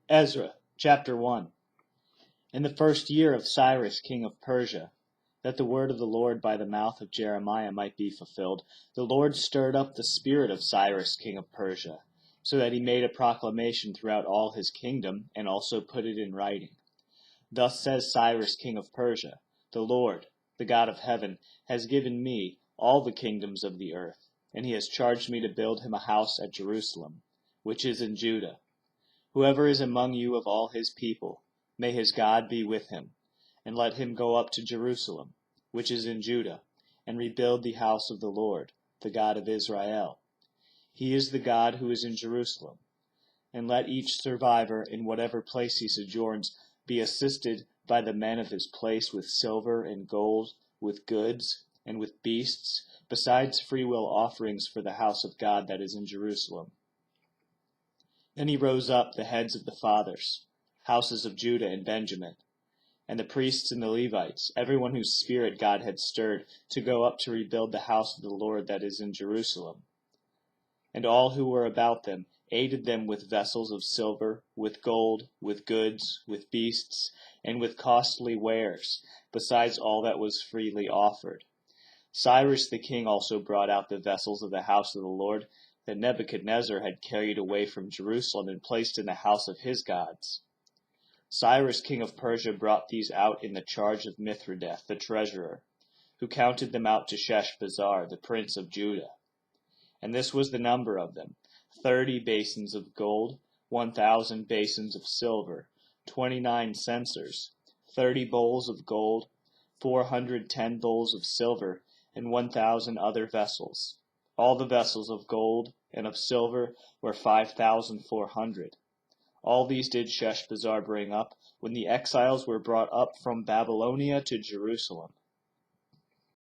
Ezra, chapter 1. In the first year of Cyrus king of Persia, that the word of the Lord by the mouth of Jeremiah might be fulfilled, the Lord stirred up the spirit of Cyrus king of Persia, so that he made a proclamation throughout all his kingdom, and also put it in writing. Thus says Cyrus king of Persia, the Lord, the God of heaven, has given me all the kingdoms of the earth, and he has charged me to build him a house at Jerusalem, which is in Judah. Whoever is among you of all his people, may his God be with him, and let him go up to Jerusalem, which is in Judah, and rebuild the house of the Lord, the God of Israel. He is the God who is in Jerusalem. And let each survivor in whatever place he sojourns be assisted by the men of his place with silver and gold, with goods, and with beasts, besides freewill offerings for the house of God that is in Jerusalem. Then he rose up the heads of the fathers, houses of Judah and Benjamin, and the priests and the Levites, everyone whose spirit God had stirred, to go up to rebuild the house of the Lord that is in Jerusalem. And all who were about them aided them with vessels of silver, with gold, with goods, with beasts, and with costly wares, besides all that was freely offered. Cyrus the king also brought out the vessels of the house of the Lord that Nebuchadnezzar had carried away from Jerusalem and placed in the house of his gods. Cyrus king of Persia brought these out in the charge of Mithridath the treasurer, who counted them out to Sheshbazzar the prince of Judah. And this was the number of them: 30 basins of gold, 1,000 basins of silver, 29 censers, 30 bowls of gold, 410 bowls of silver, and 1,000 other vessels. All the vessels of gold and of silver were 5,400. All these did Sheshbazzar bring up when the exiles were brought up from Babylonia to Jerusalem.